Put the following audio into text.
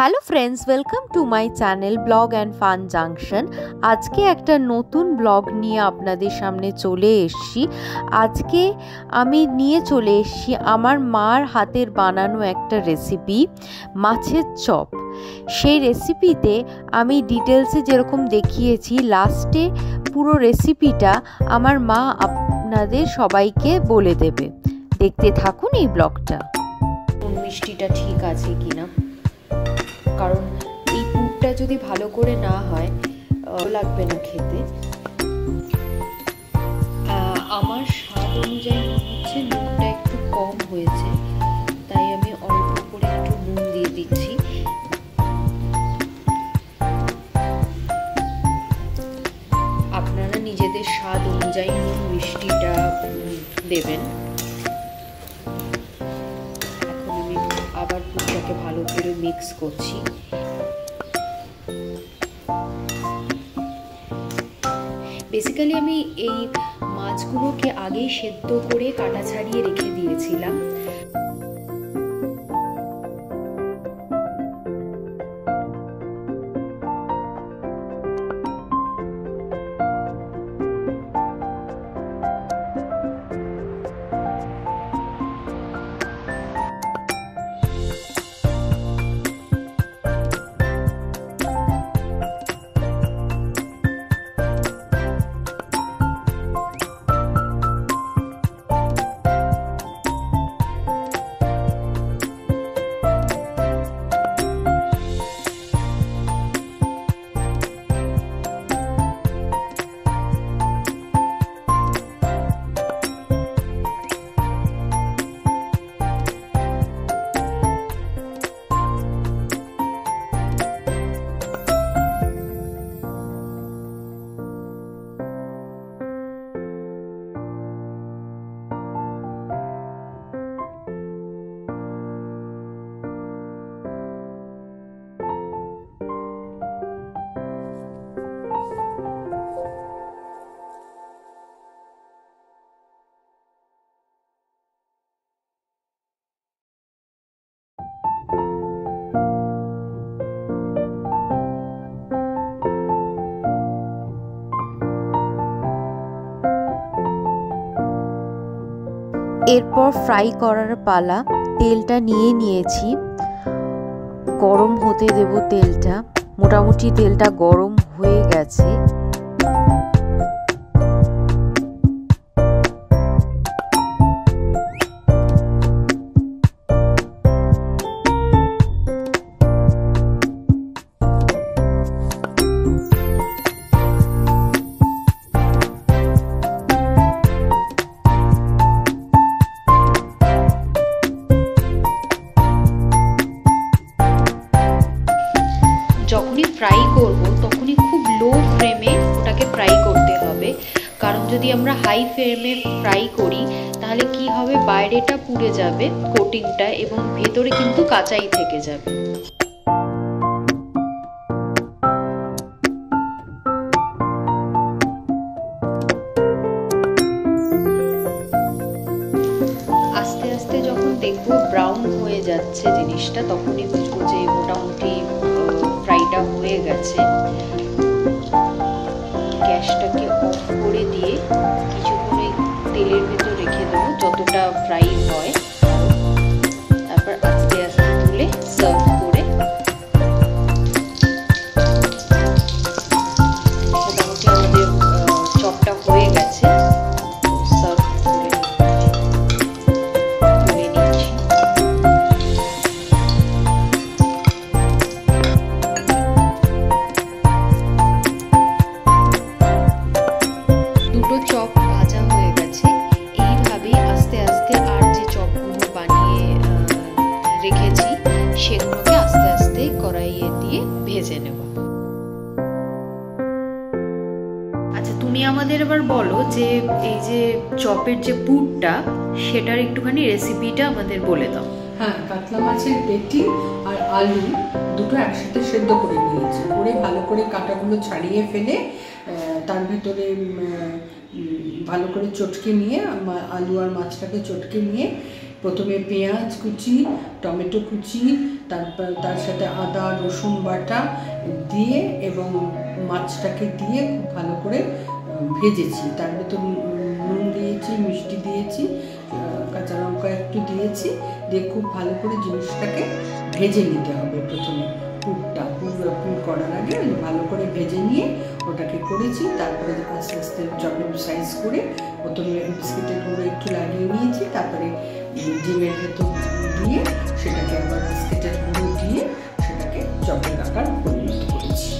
Hello friends, welcome to my channel blog and fun junction. আজকে একটা নতুন blog নিয়ে আপনাদের সামনে চলে এসেছি। আজকে আমি নিয়ে চলে এসেছি আমার মার হাতের বানানো একটা রেসিপি, মাছের চপ। সেই রেসিপিতে আমি ডিটেলসে যেরকম দেখিয়েছি, লাস্টে পুরো রেসিপিটা আমার মা আপনাদের সবাইকে বলে দেবে। দেখতে থাকুন এই ব্লগটা। মিষ্টিটা ঠিক আছে কিনা, কারণ এই পুরটা যদি ভালো করে না হয় লাগবে না খেতে। আমার স্বাদ অনুযায়ী মনে হচ্ছে নুনটা একটু কম হয়েছে, তাই আমি অল্প করে একটু নুন দিয়ে দিচ্ছি। আপনারা নিজেদের স্বাদ অনুযায়ী নুন মিষ্টিটা দেবেন। এখন আমি আবার পুরটাকে ভালো করে মিক্স করছি। বেসিক্যালি আমি এই মাছগুলোকে আগেই সেদ্ধ করে কাটা ছাড়িয়ে রেখে দিয়েছিলাম। এরপর ফ্রাই করার পালা। তেলটা নিয়ে নিয়েছি, গরম হতে দেব তেলটা। মোটামুটি তেলটা গরম হয়ে গেছে। যখনই ফ্রাই করব তখনই খুব লো ফ্লেমে ওটাকে ফ্রাই করতে হবে, কারণ যদি আমরা হাই ফ্লেমে ফ্রাই করি তাহলে কি হবে, বাইরেটা পুড়ে যাবে কোটিংটা এবং ভেতরে কিন্তু কাঁচাই থেকে যাবে। আস্তে আস্তে যখন দেখবো ব্রাউন হয়ে যাচ্ছে জিনিসটা, তখনই বুঝবো যে মোটামুটি ফ্রাইটা হয়ে গেছে। গ্যাসটাকে অফ করে দিয়ে কিছুক্ষণ তেলের ভেতর রেখে দেবো যতটা ফ্রাই হয়, তারপর আস্তে আস্তে তুলে সার্ভ করে মোটামুটি আমাদের চপটা হয়ে গেছে। সার্ভ করে তুলে নিচ্ছি। দুটো চপ ভাজা হয়ে গেছে। এইভাবেই আস্তে আস্তে আর যে চপগুলো বানিয়ে রেখেছি সেগুলোকে আস্তে আস্তে কড়াইয়ে দিয়ে ভেজে নেব। আচ্ছা, তুমি আমাদের এবার বলো যে এই যে চপের যে পুরটা, সেটার একটুখানি রেসিপিটা আমাদের বলে দাও। হ্যাঁ, কাতলা মাছের পেটি আর আলু দুটো একসাথে সেদ্ধ করে নিয়েছি। করে ভালো করে কাঁটাগুলো ছাড়িয়ে ফেলে তার ভিতরে ভালো করে চটকে নিয়ে, আলু আর মাছটাকে চটকে নিয়ে প্রথমে পেঁয়াজ কুচি, টমেটো কুচি, তারপর তার সাথে আদা রসুন বাটা দিয়ে এবং মাছটাকে দিয়ে খুব ভালো করে ভেজেছি। তার ভেতর নুন দিয়েছি, মিষ্টি দিয়েছি, কাঁচা লঙ্কা একটু দিয়েছি, দিয়ে খুব ভালো করে জিনিসটাকে ভেজে নিতে হবে। প্রথমে পুর করার আগে ভালো করে ভেজে নিয়ে ওটাকে করেছি। তারপরে আস্তে আস্তে চপের সাইজ করে প্রথমে বিস্কিটের গুঁড়ো একটু লাগিয়ে নিয়েছি, তারপরে ডিমের ভেতর দিয়ে সেটাকে আবার বিস্কিটের গুঁড়ো দিয়ে সেটাকে চপের আকার পরিণত করেছি।